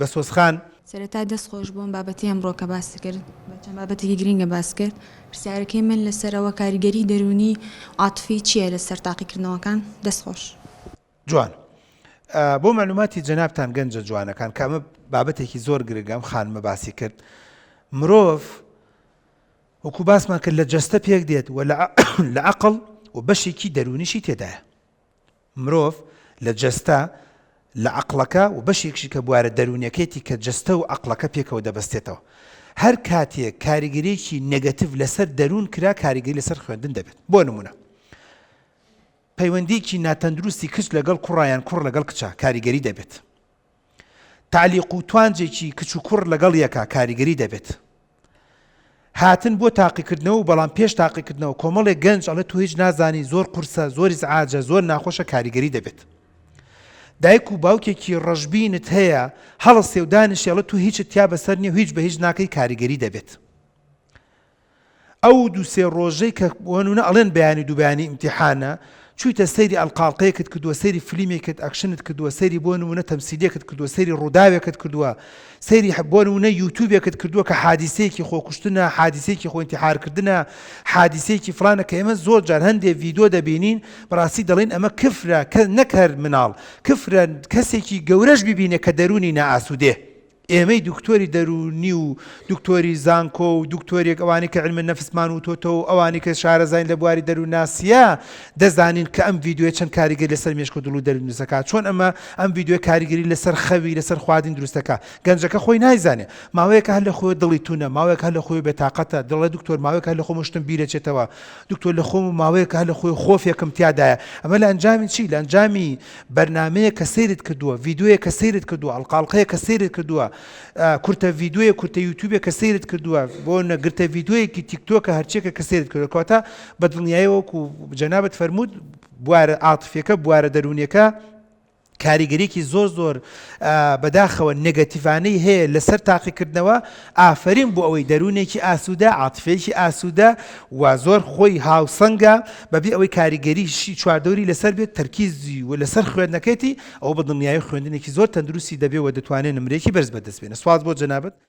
بەسۆزخان سەرەتا دەستخۆش بووم بابەتی ئەمڕۆ کە باس کرد بەچەند بابەتێکی گرینگە باس کرد پرسیارەکەی من لەسەرەوە کاریگەری دەرونی عاتفی چییە لەسەر تاقیکردنەوەکان دەستخۆش جوان بۆ معلوماتی جەنابتان گەنجە جوانەکان کە ئەمە بابەتێکی زۆر گرنگە خانمە باسی کرد مرۆڤ وەکو باسمان کرد لە جەستە پێک دێت و لە عەقڵ و بەشێکی دەرونیشی تێدایە مرۆڤ لە جەستە لە عەقڵەکە و بەشێکشی کە بوارە دەرونیەکەیەتی کە جەستە و عەقڵەکە پێکەوە دەبەستێتەوە هەر کاتێک کاریگەریەکی نێگەتیڤ لەسەر دەرون کرا کاریگەری لەسەر خوێندن دەبێت بۆ نمونە پەیوەندیکی ناتەندروستی کچ لەگەڵ کوڕیان کوڕ لەگەڵ کچە کاریگەری دەبێت تعلیق و توانجێکی کچ و کوڕ لەگەڵ یەکە کاریگەری دەبێت هاتن بۆ تاقیکردنەوە و بەڵام پێش تاقیکردنەوە کۆمەڵێک گەنج ئەڵێ تو هیچ نازانی زۆر قورسە زۆری زعاجە زۆر ناخۆشە کاریگەری دەبێت دایک و باوکێکی ڕەشبینت هەیە هەڵەستێ و دانیشی ئەڵێ تو هیچت تیا بەسەر نییە و هیچ بە هیچ ناکەی کاریگەری دەبێت ئەو دوو سێ ڕۆژەی کە وەنونە ئەڵێن بەیانی دووبیانی ئیمتیحانە چوویتە سەیری ئەلقاڵقەیەکت کردووە سەیری فلیمێکت ئەکشنت کردووە سەیری بۆ نمونە تەمسیلێکت کردووە سەیری ڕووداوێکت کردووە سەیری بۆ نمونە یوتیوبێکت کردووە کە حادیسەیەکی خۆکوشتنە حادیسەیەکی خۆ ئینتیحارکردنە حادیسەیەکی فلانە کە ئێمە زۆر جار هەندێک ڤیدیۆ دەبینین بەڕاستی دەڵێن ئەمە کفرە نەک هەر مناڵ کفرە کەسێکی گەورەش ببینێ کە دەرونی نائاسوودێ ئێمەی دکتۆری دەرونی و دکتۆری زانکۆ و دکتۆریەک ئەوانی کە علمە نەفسمان و تۆتە و ئەوانی کە شارەزین لە بواری دەرون ناسیە دەزانین کە ئەم ڤیدیۆ چەند کاریگەری لەسەر مێشک و دڵ و دەرون دروستەکات چۆن ئەم ڤیدیۆ کاریگەری لەسەر خەوی لەسەر خواردن دروستەکە گەنجەکە خۆی نایزانێ ماوەیەکە هەر لە خۆی دڵی تونە ماوەیەکە هەر لە خۆی بێتاقەتە دڵە دکتۆر ماوەیەکە هەر لە خۆم شتم بیرەچێتەوە دکتۆر لە خۆم ماوەیەکە هەر لە خۆی خۆفێکم تیادایە ئەمە لە ئەنجامی چی لە ئەنجامی بەرنامەیە کە سەیرت کردووە ڤیدیۆیە کە سەیرت کردووە ئەڵقاڵقەیە کە سەیرت کردووە کورتە ڤیدیۆیە کورتە یوتیوبێک کە سەیرت کردووە بۆ نەگرتە ڤیدیۆیەکی تیکتۆکە هەرچێکە کە سەیرت کردووە کەواتە بەدڵنیایی وەکو جەنابەت فەرموود بوارە عاتفیەکە بوارە دەرونیەکە کاریگەریەکی زۆر بەداخەوە نێگەتیڤانەی هەیە لەسەر تاقیکردنەوە ئافرین بۆ ئەوەی دەرونێکی ئاسوودە عاتفەیەکی ئاسوودە و زۆر خۆی هاوسەنگە بەبێ ئەوەی کاریگەریشی چواردەوری لەسەر بێت تەرکیزی و لەسەر خوێندنەکەیەتی ئەوە بەدڵنیایی خوێندنێکی زۆر تەندروستی دەبێت و دەتوانێت نمرەیەکی بەرز بەدەست بێنێت سواز بۆ جەنابەت